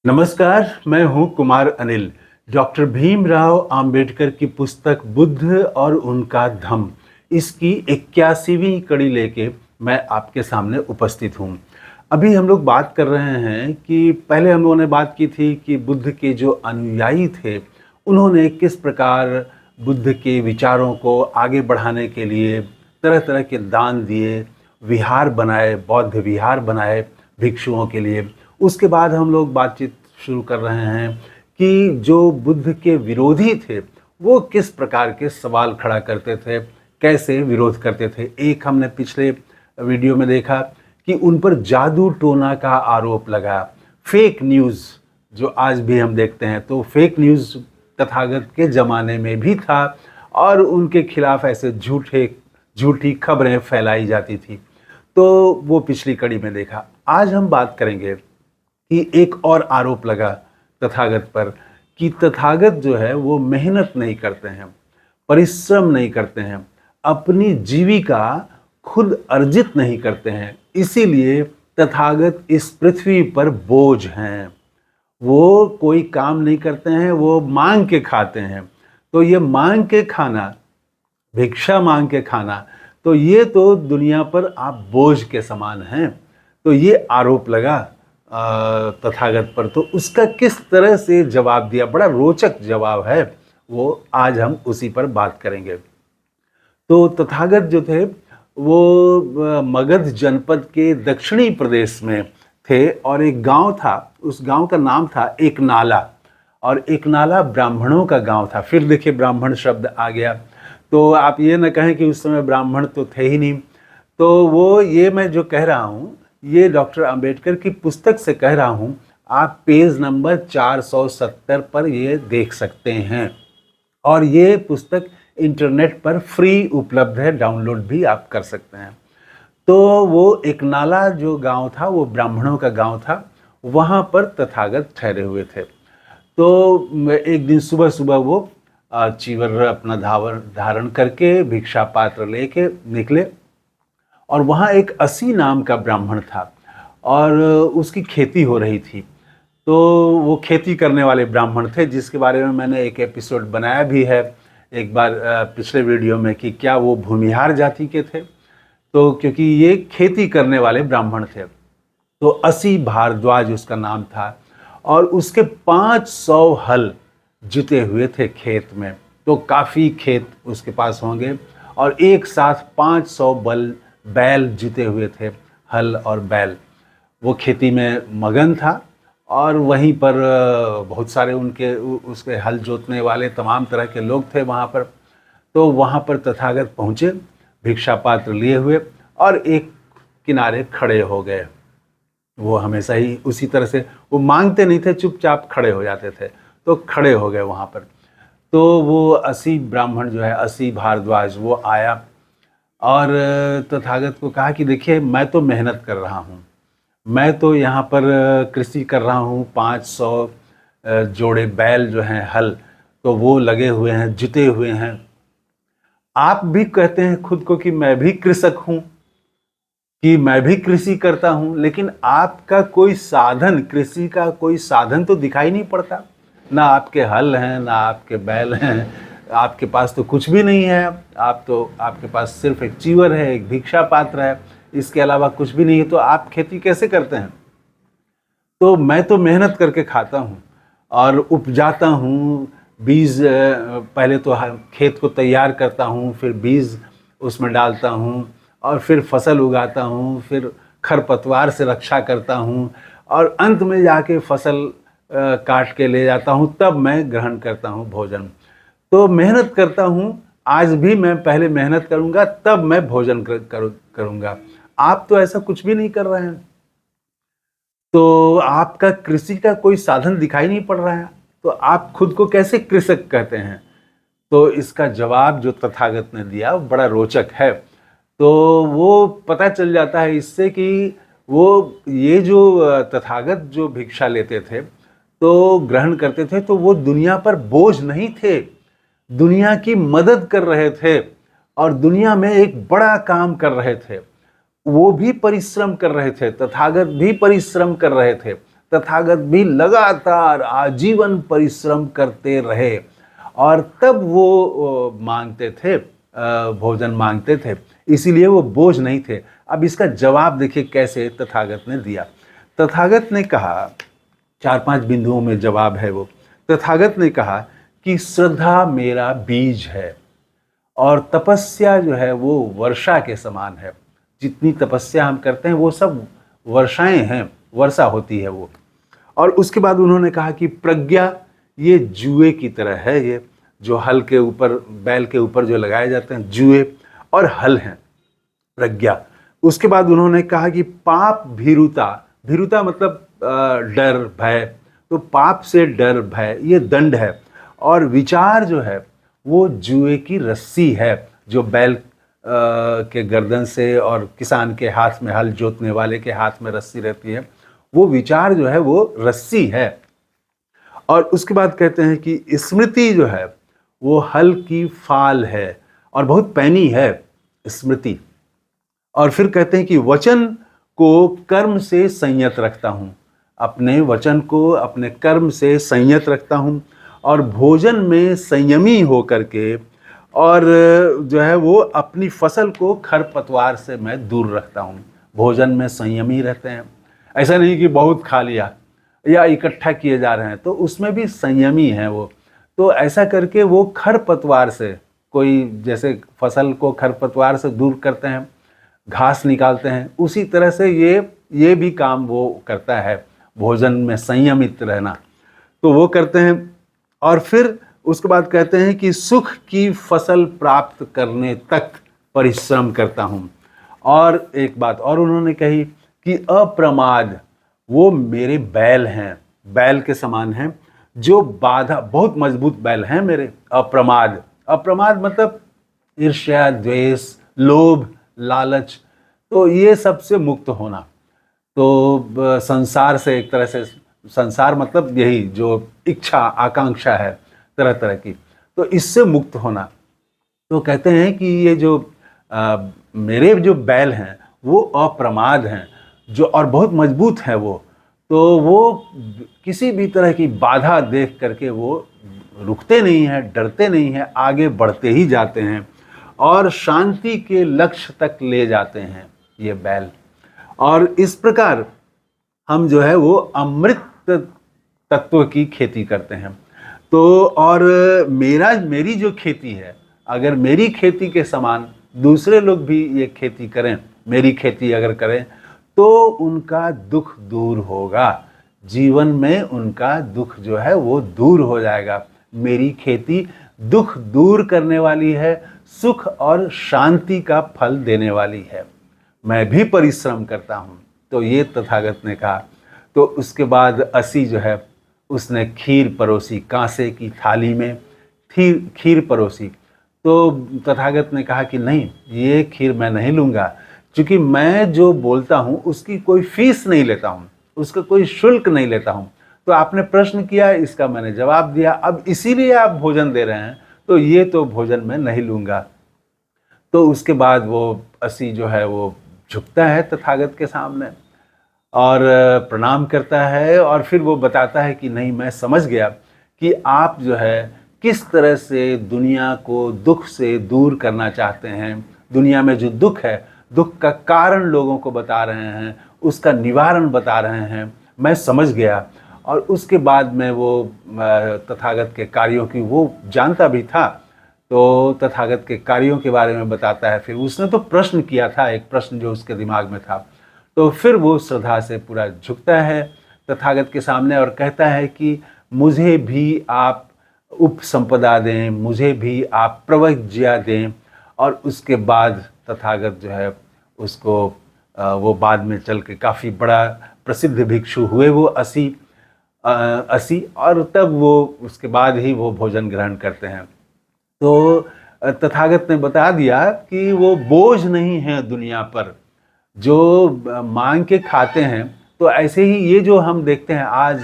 नमस्कार, मैं हूं कुमार अनिल। डॉक्टर भीमराव अंबेडकर की पुस्तक बुद्ध और उनका धम्म, इसकी 81वीं कड़ी लेके मैं आपके सामने उपस्थित हूं। अभी हम लोग बात कर रहे हैं कि पहले हम लोगों ने बात की थी कि बुद्ध के जो अनुयायी थे, उन्होंने किस प्रकार बुद्ध के विचारों को आगे बढ़ाने के लिए तरह तरह के दान दिए, विहार बनाए, बौद्ध विहार बनाए भिक्षुओं के लिए। उसके बाद हम लोग बातचीत शुरू कर रहे हैं कि जो बुद्ध के विरोधी थे वो किस प्रकार के सवाल खड़ा करते थे, कैसे विरोध करते थे। एक हमने पिछले वीडियो में देखा कि उन पर जादू टोना का आरोप लगा, फेक न्यूज़ जो आज भी हम देखते हैं। तो फेक न्यूज़ तथागत के ज़माने में भी था और उनके खिलाफ ऐसे झूठी खबरें फैलाई जाती थी। तो वो पिछली कड़ी में देखा। आज हम बात करेंगे कि एक और आरोप लगा तथागत पर कि तथागत जो है वो मेहनत नहीं करते हैं, परिश्रम नहीं करते हैं, अपनी जीविका खुद अर्जित नहीं करते हैं, इसीलिए तथागत इस पृथ्वी पर बोझ हैं। वो कोई काम नहीं करते हैं, वो मांग के खाते हैं। तो ये मांग के खाना, भिक्षा मांग के खाना, तो ये तो दुनिया पर आप बोझ के समान हैं। तो ये आरोप लगा तथागत पर। तो उसका किस तरह से जवाब दिया, बड़ा रोचक जवाब है वो, आज हम उसी पर बात करेंगे। तो तथागत जो थे वो मगध जनपद के दक्षिणी प्रदेश में थे और एक गांव था, उस गांव का नाम था एकनाला। और एकनाला ब्राह्मणों का गांव था। फिर देखिए ब्राह्मण शब्द आ गया, तो आप ये न कहें कि उस समय ब्राह्मण तो थे ही नहीं। तो वो ये मैं जो कह रहा हूँ ये डॉक्टर अंबेडकर की पुस्तक से कह रहा हूँ। आप पेज नंबर 470 पर ये देख सकते हैं और ये पुस्तक इंटरनेट पर फ्री उपलब्ध है, डाउनलोड भी आप कर सकते हैं। तो वो एकनाला जो गांव था वो ब्राह्मणों का गांव था, वहाँ पर तथागत ठहरे हुए थे। तो एक दिन सुबह सुबह वो चीवर अपना धारण करके भिक्षा पात्र लेके निकले और वहाँ एक असी नाम का ब्राह्मण था और उसकी खेती हो रही थी। तो वो खेती करने वाले ब्राह्मण थे, जिसके बारे में मैंने एक एपिसोड बनाया भी है एक बार पिछले वीडियो में कि क्या वो भूमिहार जाति के थे। तो क्योंकि ये खेती करने वाले ब्राह्मण थे, तो असी भारद्वाज उसका नाम था और उसके 500 हल जुते हुए थे खेत में। तो काफ़ी खेत उसके पास होंगे और एक साथ 500 बैल जुते हुए थे, हल और बैल। वो खेती में मगन था और वहीं पर बहुत सारे उसके हल जोतने वाले तमाम तरह के लोग थे वहाँ पर। तो वहाँ पर तथागत पहुँचे भिक्षा पात्र लिए हुए और एक किनारे खड़े हो गए। वो हमेशा ही उसी तरह से, वो मांगते नहीं थे, चुपचाप खड़े हो जाते थे। तो खड़े हो गए वहाँ पर। तो वो असी ब्राह्मण जो है, असी भारद्वाज, वो आया और तथागत को कहा कि देखिए मैं तो मेहनत कर रहा हूँ, मैं तो यहाँ पर कृषि कर रहा हूँ, 500 जोड़े बैल जो हैं, हल, तो वो लगे हुए हैं, जुते हुए हैं। आप भी कहते हैं खुद को कि मैं भी कृषक हूँ, कि मैं भी कृषि करता हूँ, लेकिन आपका कोई साधन, कृषि का कोई साधन तो दिखाई नहीं पड़ता। ना आपके हल हैं, ना आपके बैल हैं, आपके पास तो कुछ भी नहीं है। आपके पास सिर्फ एक चीवर है, एक भिक्षा पात्र है, इसके अलावा कुछ भी नहीं है। तो आप खेती कैसे करते हैं? तो मैं तो मेहनत करके खाता हूँ और उपजाता हूँ, बीज पहले तो खेत को तैयार करता हूँ, फिर बीज उसमें डालता हूँ और फिर फसल उगाता हूँ, फिर खरपतवार से रक्षा करता हूँ और अंत में जाके फसल काट के ले जाता हूँ, तब मैं ग्रहण करता हूँ भोजन। तो मेहनत करता हूँ, आज भी मैं पहले मेहनत करूँगा तब मैं भोजन करूँगा। आप तो ऐसा कुछ भी नहीं कर रहे हैं, तो आपका कृषि का कोई साधन दिखाई नहीं पड़ रहा है, तो आप खुद को कैसे कृषक कहते हैं? तो इसका जवाब जो तथागत ने दिया बड़ा रोचक है। तो वो पता चल जाता है इससे कि वो ये जो तथागत जो भिक्षा लेते थे, तो ग्रहण करते थे, तो वो दुनिया पर बोझ नहीं थे, दुनिया की मदद कर रहे थे और दुनिया में एक बड़ा काम कर रहे थे। वो भी परिश्रम कर रहे थे, तथागत भी परिश्रम कर रहे थे, तथागत भी लगातार आजीवन परिश्रम करते रहे और तब वो मांगते थे, भोजन मांगते थे, इसीलिए वो बोझ नहीं थे। अब इसका जवाब देखिए कैसे तथागत ने दिया। तथागत ने कहा, 4-5 बिंदुओं में जवाब है वो। तथागत ने कहा कि श्रद्धा मेरा बीज है और तपस्या जो है वो वर्षा के समान है। जितनी तपस्या हम करते हैं वो सब वर्षाएं हैं, वर्षा होती है वो। और उसके बाद उन्होंने कहा कि प्रज्ञा ये जुए की तरह है, ये जो हल के ऊपर, बैल के ऊपर जो लगाए जाते हैं, जुए और हल हैं प्रज्ञा। उसके बाद उन्होंने कहा कि पाप भीरुता, भीरुता मतलब डर, भय, तो पाप से डर, भय ये दंड है। और विचार जो है वो जुए की रस्सी है, जो बैल के गर्दन से और किसान के हाथ में, हल जोतने वाले के हाथ में रस्सी रहती है, वो विचार जो है वो रस्सी है। और उसके बाद कहते हैं कि स्मृति जो है वो हल की फाल है और बहुत पैनी है स्मृति। और फिर कहते हैं कि वचन को कर्म से संयत रखता हूँ, अपने वचन को अपने कर्म से संयत रखता हूँ। और भोजन में संयमी हो करके, और जो है वो अपनी फसल को खरपतवार से मैं दूर रखता हूँ। भोजन में संयमी रहते हैं, ऐसा नहीं कि बहुत खा लिया या इकट्ठा किए जा रहे हैं, तो उसमें भी संयमी है वो। तो ऐसा करके वो खरपतवार से, कोई जैसे फसल को खरपतवार से दूर करते हैं, घास निकालते हैं, उसी तरह से ये भी काम वो करता है, भोजन में संयमित रहना, तो वो करते हैं। और फिर उसके बाद कहते हैं कि सुख की फसल प्राप्त करने तक परिश्रम करता हूँ। और एक बात और उन्होंने कही कि अप्रमाद वो मेरे बैल हैं, बैल के समान हैं, जो बाधा, बहुत मजबूत बैल हैं मेरे। अप्रमाद, अप्रमाद मतलब ईर्ष्या, द्वेष, लोभ, लालच, तो ये सबसे मुक्त होना। तो संसार से, एक तरह से संसार मतलब यही जो इच्छा आकांक्षा है तरह तरह की, तो इससे मुक्त होना। तो कहते हैं कि ये जो मेरे जो बैल हैं वो अप्रमाद हैं, जो और बहुत मजबूत हैं वो, तो वो किसी भी तरह की बाधा देख करके वो रुकते नहीं हैं, डरते नहीं हैं, आगे बढ़ते ही जाते हैं और शांति के लक्ष्य तक ले जाते हैं ये बैल। और इस प्रकार हम जो है वो अमृत तत्व की खेती करते हैं। तो और मेरी जो खेती है, अगर मेरी खेती के समान दूसरे लोग भी ये खेती करें, मेरी खेती अगर करें, तो उनका दुख दूर होगा, जीवन में उनका दुख जो है वो दूर हो जाएगा। मेरी खेती दुख दूर करने वाली है, सुख और शांति का फल देने वाली है। मैं भी परिश्रम करता हूँ। तो ये तथागत ने कहा। तो उसके बाद असी जो है उसने खीर परोसी, कांसे की थाली में खीर परोसी। तो तथागत ने कहा कि नहीं, ये खीर मैं नहीं लूँगा, क्योंकि मैं जो बोलता हूँ उसकी कोई फीस नहीं लेता हूँ, उसका कोई शुल्क नहीं लेता हूँ। तो आपने प्रश्न किया, इसका मैंने जवाब दिया, अब इसीलिए आप भोजन दे रहे हैं, तो ये तो भोजन मैं नहीं लूँगा। तो उसके बाद वो असी जो है वो झुकता है तथागत के सामने और प्रणाम करता है, और फिर वो बताता है कि नहीं, मैं समझ गया कि आप जो है किस तरह से दुनिया को दुख से दूर करना चाहते हैं। दुनिया में जो दुख है, दुख का कारण लोगों को बता रहे हैं, उसका निवारण बता रहे हैं, मैं समझ गया। और उसके बाद में वो तथागत के कार्यों की, वो जानता भी था, तो तथागत के कार्यों के बारे में बताता है। फिर उसने तो प्रश्न किया था, एक प्रश्न जो उसके दिमाग में था, तो फिर वो श्रद्धा से पूरा झुकता है तथागत के सामने और कहता है कि मुझे भी आप उपसंपदा दें, मुझे भी आप प्रवज्या दें। और उसके बाद तथागत जो है उसको वो बाद में चल के काफ़ी बड़ा प्रसिद्ध भिक्षु हुए वो असी, और तब वो उसके बाद ही वो भोजन ग्रहण करते हैं। तो तथागत ने बता दिया कि वो बोझ नहीं है दुनिया पर, जो मांग के खाते हैं। तो ऐसे ही ये जो हम देखते हैं आज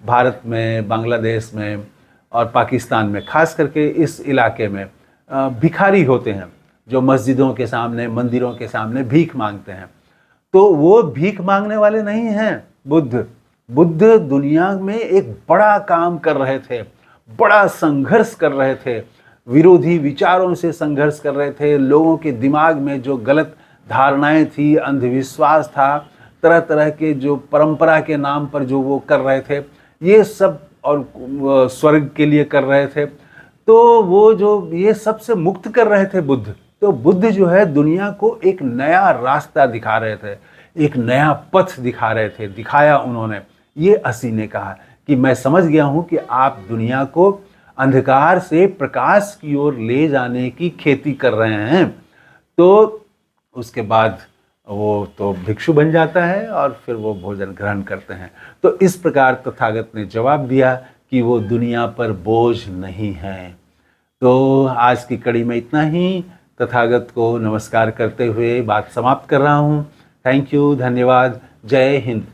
भारत में, बांग्लादेश में और पाकिस्तान में, खास करके इस इलाके में भिखारी होते हैं जो मस्जिदों के सामने, मंदिरों के सामने भीख मांगते हैं। तो वो भीख मांगने वाले नहीं हैं बुद्ध, बुद्ध दुनिया में एक बड़ा काम कर रहे थे, बड़ा संघर्ष कर रहे थे, विरोधी विचारों से संघर्ष कर रहे थे। लोगों के दिमाग में जो गलत धारणाएं थी, अंधविश्वास था, तरह तरह के जो परंपरा के नाम पर जो वो कर रहे थे, ये सब, और स्वर्ग के लिए कर रहे थे, तो वो जो ये सब से मुक्त कर रहे थे बुद्ध। तो बुद्ध जो है दुनिया को एक नया रास्ता दिखा रहे थे, एक नया पथ दिखा रहे थे, दिखाया उन्होंने। ये असी ने कहा कि मैं समझ गया हूँ कि आप दुनिया को अंधकार से प्रकाश की ओर ले जाने की खेती कर रहे हैं। तो उसके बाद वो तो भिक्षु बन जाता है और फिर वो भोजन ग्रहण करते हैं। तो इस प्रकार तथागत ने जवाब दिया कि वो दुनिया पर बोझ नहीं है। तो आज की कड़ी में इतना ही। तथागत को नमस्कार करते हुए बात समाप्त कर रहा हूँ। थैंक यू, धन्यवाद, जय हिंद।